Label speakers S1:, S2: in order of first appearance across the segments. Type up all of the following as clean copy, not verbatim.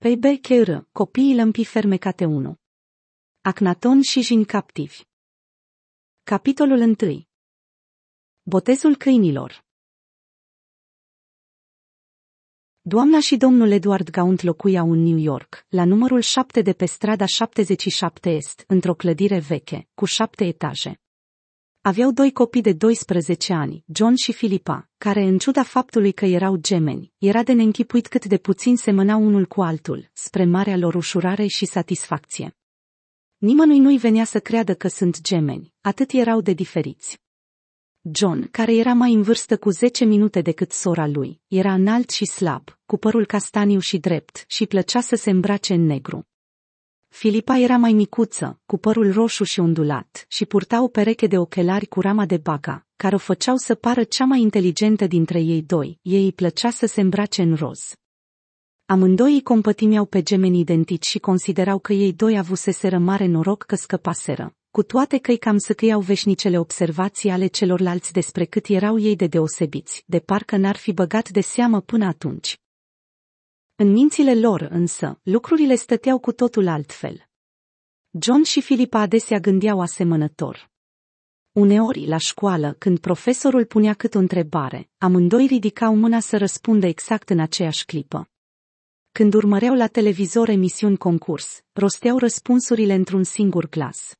S1: PBKR, copiii lămpii fermecate 1. Akhenaton și jini captivi. Capitolul 1. Botezul câinilor. Doamna și domnul Edward Gaunt locuiau în New York, la numărul 7 de pe strada 77 Est, într-o clădire veche, cu 7 etaje. Aveau 2 copii de 12 ani, John și Philippa, care, în ciuda faptului că erau gemeni, era de neînchipuit cât de puțin semănau unul cu altul, spre marea lor ușurare și satisfacție. Nimănui nu-i venea să creadă că sunt gemeni, atât erau de diferiți. John, care era mai în vârstă cu 10 minute decât sora lui, era înalt și slab, cu părul castaniu și drept, și plăcea să se îmbrace în negru. Philippa era mai micuță, cu părul roșu și ondulat, și purta o pereche de ochelari cu rama de baga, care o făceau să pară cea mai inteligentă dintre ei doi. Ei îi plăcea să se îmbrace în roz. Amândoi îi compătimeau pe gemeni identici și considerau că ei doi avuseseră mare noroc că scăpaseră, cu toate că îi cam săcâiau veșnicele observații ale celorlalți despre cât erau ei de deosebiți, de parcă n-ar fi băgat de seamă până atunci. În mințile lor, însă, lucrurile stăteau cu totul altfel. John și Philippa adesea gândeau asemănător. Uneori, la școală, când profesorul punea cât o întrebare, amândoi ridicau mâna să răspundă exact în aceeași clipă. Când urmăreau la televizor emisiuni concurs, rosteau răspunsurile într-un singur glas.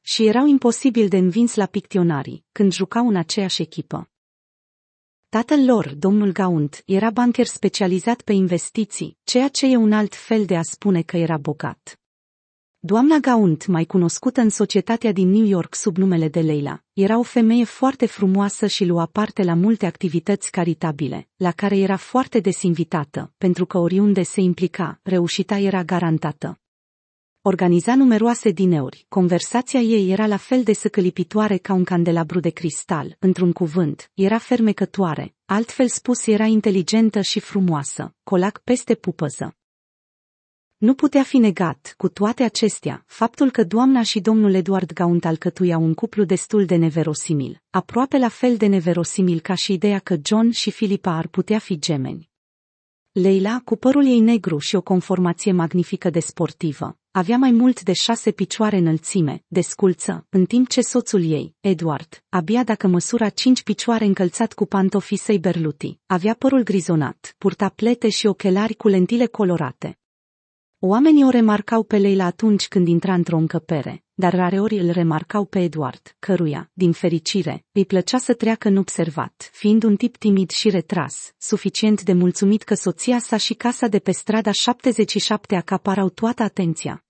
S1: Și erau imposibil de învins la picționarii, când jucau în aceeași echipă. Tatăl lor, domnul Gaunt, era bancher specializat pe investiții, ceea ce e un alt fel de a spune că era bogat. Doamna Gaunt, mai cunoscută în societatea din New York sub numele de Leila, era o femeie foarte frumoasă și lua parte la multe activități caritabile, la care era foarte des invitată, pentru că oriunde se implica, reușita era garantată. Organiza numeroase dineuri, conversația ei era la fel de săcălipitoare ca un candelabru de cristal, într-un cuvânt, era fermecătoare, altfel spus era inteligentă și frumoasă, colac peste pupăză. Nu putea fi negat, cu toate acestea, faptul că doamna și domnul Edward Gaunt alcătuiau un cuplu destul de neverosimil, aproape la fel de neverosimil ca și ideea că John și Philippa ar putea fi gemeni. Leila, cu părul ei negru și o conformație magnifică de sportivă, avea mai mult de 6 picioare înălțime, desculță, în timp ce soțul ei, Edward, abia dacă măsura 5 picioare încălțat cu pantofii săi berluti, avea părul grizonat, purta plete și ochelari cu lentile colorate. Oamenii o remarcau pe Leila atunci când intra într-o încăpere, dar rareori îl remarcau pe Edward, căruia, din fericire, îi plăcea să treacă neobservat, fiind un tip timid și retras, suficient de mulțumit că soția sa și casa de pe strada 77 acaparau toată atenția.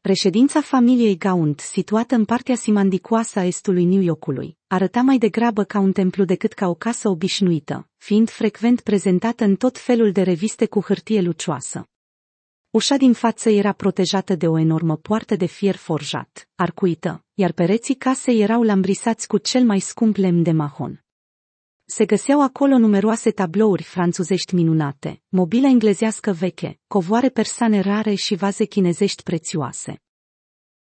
S1: Reședința familiei Gaunt, situată în partea simandicoasă a estului New Yorkului, arăta mai degrabă ca un templu decât ca o casă obișnuită, fiind frecvent prezentată în tot felul de reviste cu hârtie lucioasă. Ușa din față era protejată de o enormă poartă de fier forjat, arcuită, iar pereții casei erau lambrisați cu cel mai scump lemn de mahon. Se găseau acolo numeroase tablouri franțuzești minunate, mobilă englezească veche, covoare persane rare și vaze chinezești prețioase.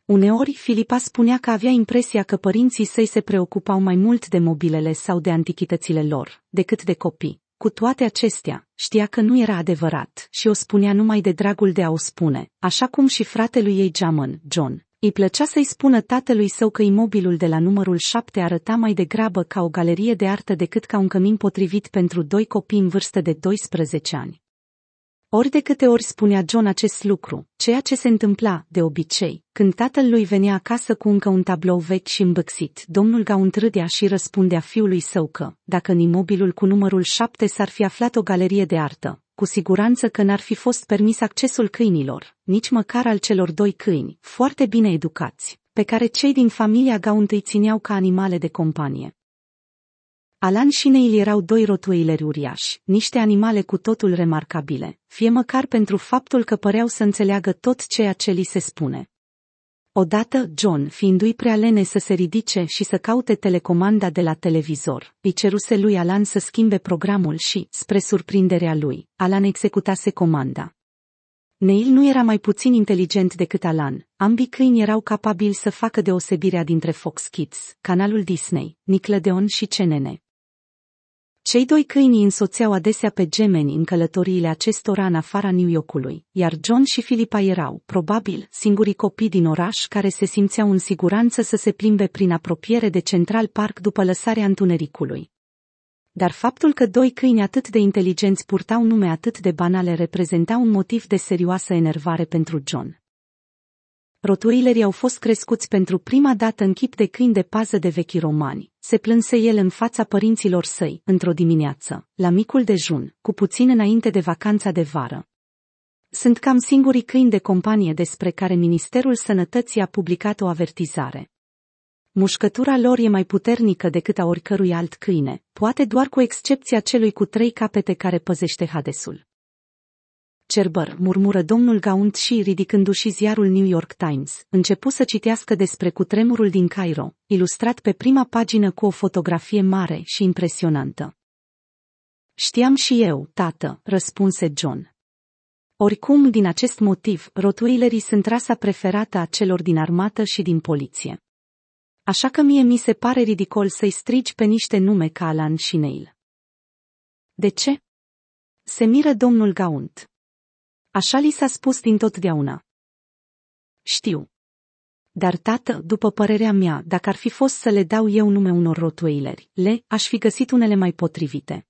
S1: Uneori, Philippa spunea că avea impresia că părinții săi se preocupau mai mult de mobilele sau de antichitățile lor, decât de copii. Cu toate acestea, știa că nu era adevărat și o spunea numai de dragul de a o spune, așa cum și fratelui ei geamăn, John. Îi plăcea să-i spună tatălui său că imobilul de la numărul 7 arăta mai degrabă ca o galerie de artă decât ca un cămin potrivit pentru 2 copii în vârstă de 12 ani. Ori de câte ori spunea John acest lucru, ceea ce se întâmpla, de obicei, când tatăl lui venea acasă cu încă un tablou vechi și îmbâxit, domnul Gaunt râdea și răspundea fiului său că, dacă în imobilul cu numărul 7 s-ar fi aflat o galerie de artă, cu siguranță că n-ar fi fost permis accesul câinilor, nici măcar al celor 2 câini, foarte bine educați, pe care cei din familia Gaunt îi țineau ca animale de companie. Alan și Neil erau 2 rottweileri uriași, niște animale cu totul remarcabile, fie măcar pentru faptul că păreau să înțeleagă tot ceea ce li se spune. Odată, John, fiindu-i prea lene să se ridice și să caute telecomanda de la televizor, îi ceruse lui Alan să schimbe programul și, spre surprinderea lui, Alan executase comanda. Neil nu era mai puțin inteligent decât Alan, ambii câini erau capabili să facă deosebirea dintre Fox Kids, canalul Disney, Nickelodeon și CNN. Cei doi câini însoțeau adesea pe gemeni în călătoriile acestora în afara New Yorkului, iar John și Philippa erau, probabil, singurii copii din oraș care se simțeau în siguranță să se plimbe prin apropiere de Central Park după lăsarea întunericului. Dar faptul că doi câini atât de inteligenți purtau nume atât de banale reprezenta un motiv de serioasă enervare pentru John. Rottweilerii au fost crescuți pentru prima dată în chip de câini de pază de vechi romani, se plânse el în fața părinților săi, într-o dimineață, la micul dejun, cu puțin înainte de vacanța de vară. Sunt cam singurii câini de companie despre care Ministerul Sănătății a publicat o avertizare. Mușcătura lor e mai puternică decât a oricărui alt câine, poate doar cu excepția celui cu 3 capete care păzește Hadesul. Cerbăr, murmură domnul Gaunt și, ridicându-și ziarul New York Times, începu să citească despre cutremurul din Cairo, ilustrat pe prima pagină cu o fotografie mare și impresionantă. Știam și eu, tată, răspunse John. Oricum, din acest motiv, Rottweilerii sunt rasa preferată a celor din armată și din poliție. Așa că mie mi se pare ridicol să-i strigi pe niște nume ca Alan și Neil. De ce? Se miră domnul Gaunt. Așa li s-a spus dintotdeauna. Știu. Dar, tată, după părerea mea, dacă ar fi fost să le dau eu nume unor rottweileri, aș fi găsit unele mai potrivite.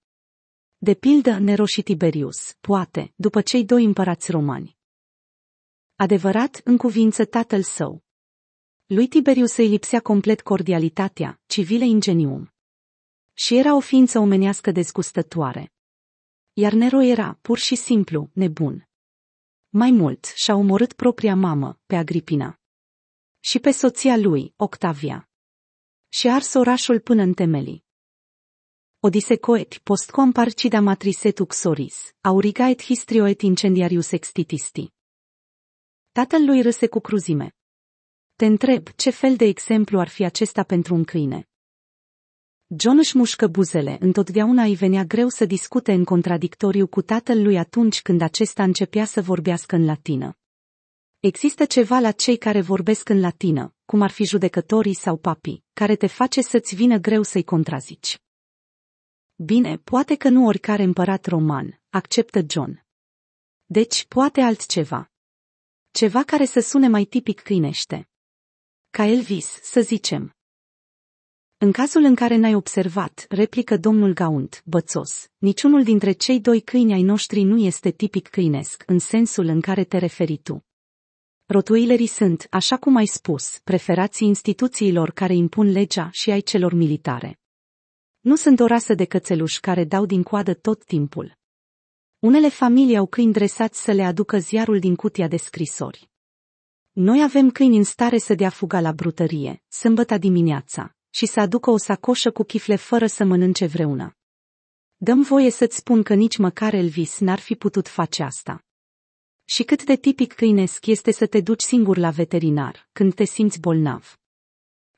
S1: De pildă Nero și Tiberius, poate, după cei doi împărați romani. Adevărat, în cuvință tatăl său. Lui Tiberius îi lipsea complet cordialitatea, civile ingenium. Și era o ființă omenească dezgustătoare. Iar Nero era, pur și simplu, nebun. Mai mult, și-a omorât propria mamă, pe Agripina. Și pe soția lui, Octavia. Și a ars orașul până în temelii. Odisecoet postquam parcida matriset uxoris, aurigaet histrioet incendiarius extitisti. Tatăl lui râse cu cruzime. Te întreb, ce fel de exemplu ar fi acesta pentru un câine? John își mușcă buzele, întotdeauna îi venea greu să discute în contradictoriu cu tatăl lui atunci când acesta începea să vorbească în latină. Există ceva la cei care vorbesc în latină, cum ar fi judecătorii sau papii, care te face să-ți vină greu să-i contrazici. Bine, poate că nu oricare împărat roman, acceptă John. Deci, poate altceva. Ceva care să sune mai tipic câinește. Ca Elvis, să zicem. În cazul în care n-ai observat, replică domnul Gaunt, bățos, niciunul dintre cei doi câini ai noștri nu este tipic câinesc, în sensul în care te referi tu. Rottweilerii sunt, așa cum ai spus, preferații instituțiilor care impun legea și ai celor militare. Nu sunt o rasă de cățeluși care dau din coadă tot timpul. Unele familii au câini dresați să le aducă ziarul din cutia de scrisori. Noi avem câini în stare să dea fuga la brutărie, sâmbătă dimineața, și să aducă o sacoșă cu chifle fără să mănânce vreuna. Dăm voie să-ți spun că nici măcar Elvis n-ar fi putut face asta. Și cât de tipic câinesc este să te duci singur la veterinar, când te simți bolnav.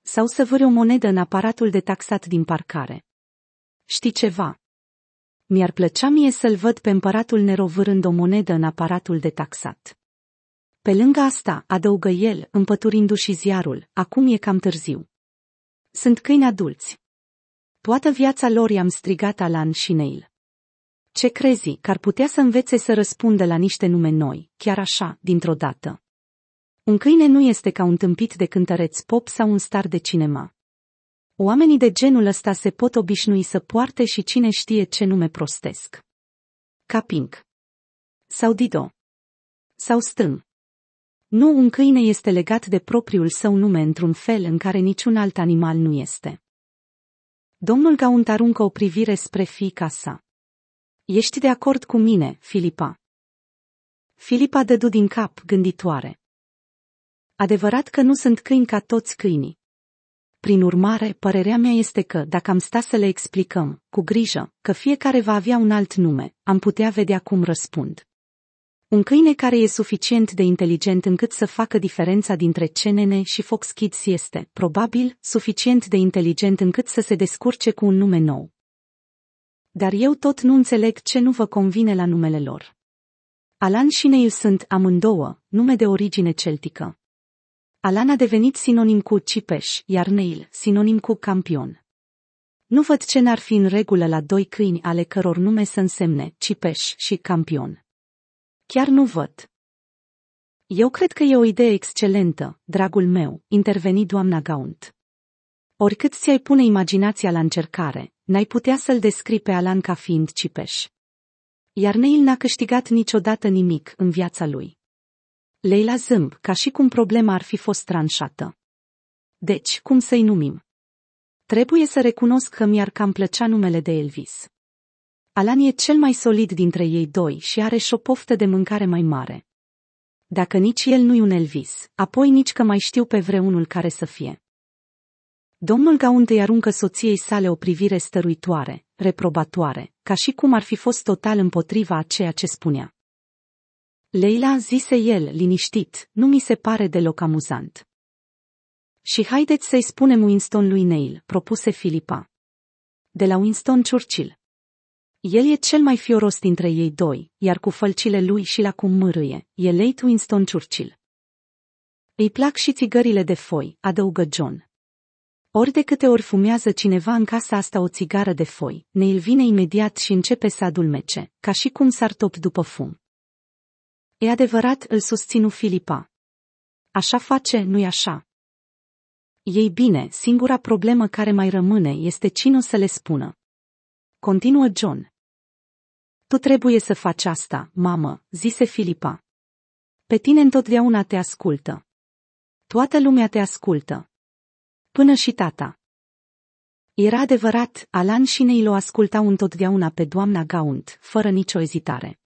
S1: Sau să vâri o monedă în aparatul de taxat din parcare. Știi ceva? Mi-ar plăcea mie să-l văd pe împăratul Nero vârând o monedă în aparatul de taxat. Pe lângă asta, adăugă el, împăturindu-și ziarul, acum e cam târziu. Sunt câini adulți. Toată viața lor i-am strigat Alan și Neil. Ce crezi, că ar putea să învețe să răspundă la niște nume noi, chiar așa, dintr-o dată? Un câine nu este ca un tâmpit de cântăreț pop sau un star de cinema. Oamenii de genul ăsta se pot obișnui să poarte și cine știe ce nume prostesc. Ca Pink. Sau Dido. Sau Stâng. Nu, un câine este legat de propriul său nume într-un fel în care niciun alt animal nu este. Domnul Gaunt aruncă o privire spre fiica sa. Ești de acord cu mine, Philippa? Philippa dădu din cap, gânditoare. Adevărat că nu sunt câini ca toți câinii. Prin urmare, părerea mea este că, dacă am sta să le explicăm, cu grijă, că fiecare va avea un alt nume, am putea vedea cum răspund. Un câine care e suficient de inteligent încât să facă diferența dintre CNN și Fox Kids este, probabil, suficient de inteligent încât să se descurce cu un nume nou. Dar eu tot nu înțeleg ce nu vă convine la numele lor. Alan și Neil sunt, amândouă, nume de origine celtică. Alan a devenit sinonim cu cipeș, iar Neil, sinonim cu campion. Nu văd ce n-ar fi în regulă la doi câini ale căror nume să însemne Cipeș și Campion. Chiar nu văd. Eu cred că e o idee excelentă, dragul meu, interveni doamna Gaunt. Oricât ți-ai pune imaginația la încercare, n-ai putea să-l descrii pe Alan ca fiind Cipeș. Iar Neil n-a câștigat niciodată nimic în viața lui. Leila zâmb, ca și cum problema ar fi fost tranșată. Deci, cum să-i numim? Trebuie să recunosc că mi-ar cam plăcea numele de Elvis. Alan e cel mai solid dintre ei doi și are și o poftă de mâncare mai mare. Dacă nici el nu-i un Elvis, apoi nici că mai știu pe vreunul care să fie. Domnul Gaunt îi aruncă soției sale o privire stăruitoare, reprobatoare, ca și cum ar fi fost total împotriva a ceea ce spunea. Leila, zise el, liniștit, nu mi se pare deloc amuzant. Și haideți să-i spunem Winston lui Neil, propuse Filipa. De la Winston Churchill. El e cel mai fioros dintre ei doi, iar cu fălcile lui și la cum mârâie, e late Winston Churchill. Îi plac și țigările de foi, adăugă John. Ori de câte ori fumează cineva în casa asta o țigară de foi, Neil vine imediat și începe să adulmece, ca și cum s-ar top după fum. E adevărat, îl susținu Filipa. Așa face, nu-i așa? Ei bine, singura problemă care mai rămâne este cine o să le spună. Continuă John. Tu trebuie să faci asta, mamă, zise Filipa. Pe tine întotdeauna te ascultă. Toată lumea te ascultă. Până și tata. Era adevărat, Alan și Neil o ascultau întotdeauna pe doamna Gaunt, fără nicio ezitare.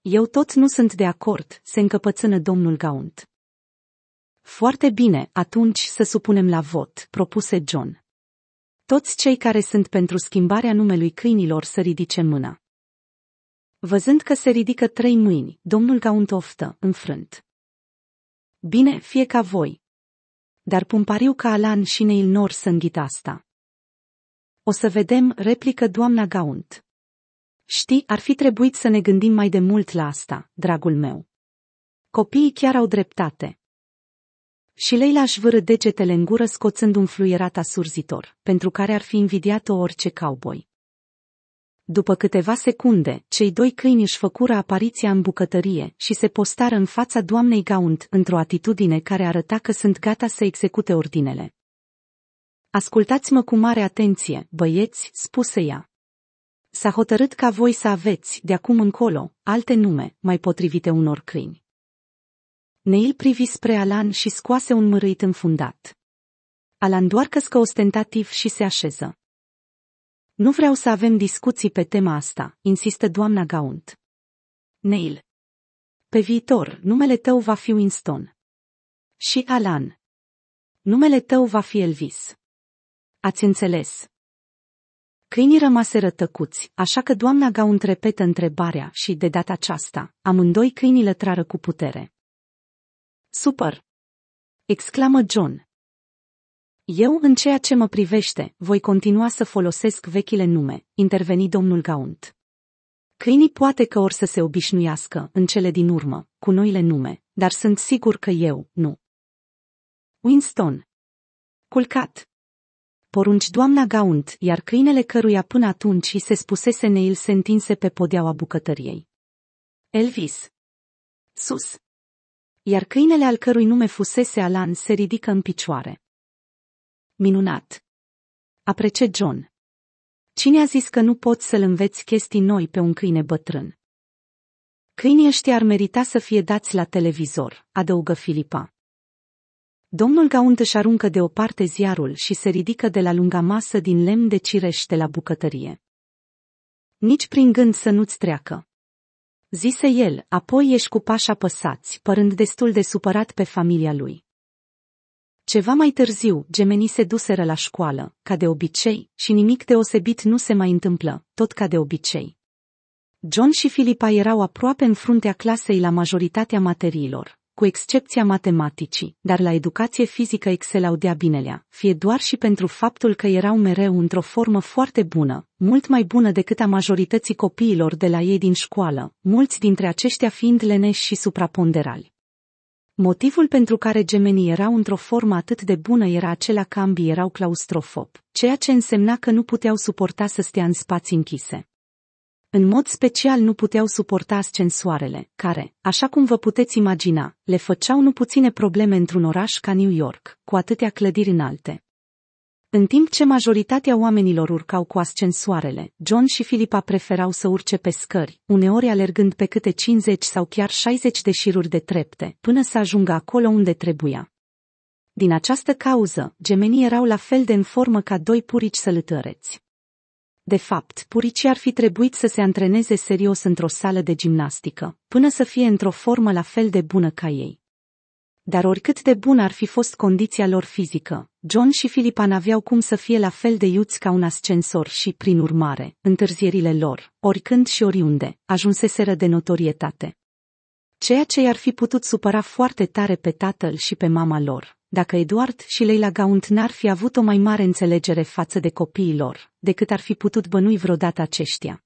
S1: Eu tot nu sunt de acord, se încăpățână domnul Gaunt. Foarte bine, atunci să supunem la vot, propuse John. Toți cei care sunt pentru schimbarea numelui câinilor să ridice mâna. Văzând că se ridică 3 mâini, domnul Gaunt oftă, înfrânt. Bine, fie ca voi. Dar pun pariu că Alan și Neil n-or să înghită asta. O să vedem, replică doamna Gaunt. Știi, ar fi trebuit să ne gândim mai de mult la asta, dragul meu. Copiii chiar au dreptate. Și Leila își vârâ degetele în gură scoțând un fluierat asurzitor, pentru care ar fi invidiat-o orice cowboy. După câteva secunde, cei doi câini își făcură apariția în bucătărie și se postară în fața doamnei Gaunt într-o atitudine care arăta că sunt gata să execute ordinele. Ascultați-mă cu mare atenție, băieți, spuse ea. S-a hotărât ca voi să aveți, de acum încolo, alte nume, mai potrivite unor câini. Neil privi spre Alan și scoase un mărâit înfundat. Alan doar căscă ostentativ și se așeză. Nu vreau să avem discuții pe tema asta, insistă doamna Gaunt. Neil. Pe viitor, numele tău va fi Winston. Și Alan. Numele tău va fi Elvis. Ați înțeles? Câinii rămaseră tăcuți, așa că doamna Gaunt repetă întrebarea și, de data aceasta, amândoi câinii lătrară cu putere. Super! Exclamă John. Eu, în ceea ce mă privește, voi continua să folosesc vechile nume, interveni domnul Gaunt. Câinii poate că or să se obișnuiască, în cele din urmă, cu noile nume, dar sunt sigur că eu, nu. Winston. Culcat. Porunci doamna Gaunt, iar câinele căruia până atunci îi se spusese Neil se întinse pe podeaua bucătăriei. Elvis. Sus. Iar câinele al cărui nume fusese Alan se ridică în picioare. Minunat. Aprecie John. Cine a zis că nu poți să-l înveți chestii noi pe un câine bătrân? Câinii ăștia ar merita să fie dați la televizor, adăugă Filipa. Domnul Gaunt își aruncă deoparte ziarul și se ridică de la lunga masă din lemn de cireș de la bucătărie. Nici prin gând să nu-ți treacă. Zise el, apoi ieși cu pași apăsați, părând destul de supărat pe familia lui. Ceva mai târziu, gemenii se duseră la școală, ca de obicei, și nimic deosebit nu se mai întâmplă, tot ca de obicei. John și Filipa erau aproape în fruntea clasei la majoritatea materiilor, cu excepția matematicii, dar la educație fizică excelau de-a binelea, fie doar și pentru faptul că erau mereu într-o formă foarte bună, mult mai bună decât a majorității copiilor de la ei din școală, mulți dintre aceștia fiind leneși și supraponderali. Motivul pentru care gemenii erau într-o formă atât de bună era acela că ambii erau claustrofobi, ceea ce însemna că nu puteau suporta să stea în spații închise. În mod special nu puteau suporta ascensoarele, care, așa cum vă puteți imagina, le făceau nu puține probleme într-un oraș ca New York, cu atâtea clădiri înalte. În timp ce majoritatea oamenilor urcau cu ascensoarele, John și Philippa preferau să urce pe scări, uneori alergând pe câte 50 sau chiar 60 de șiruri de trepte, până să ajungă acolo unde trebuia. Din această cauză, gemenii erau la fel de în formă ca doi purici sălătăreți. De fapt, puricii ar fi trebuit să se antreneze serios într-o sală de gimnastică, până să fie într-o formă la fel de bună ca ei. Dar oricât de bună ar fi fost condiția lor fizică, John și Philippa n-aveau cum să fie la fel de iuți ca un ascensor și, prin urmare, întârzierile lor, oricând și oriunde, ajunseseră de notorietate. Ceea ce i-ar fi putut supăra foarte tare pe tatăl și pe mama lor, dacă Edward și Leila Gaunt n-ar fi avut o mai mare înțelegere față de copiii lor, decât ar fi putut bănui vreodată aceștia.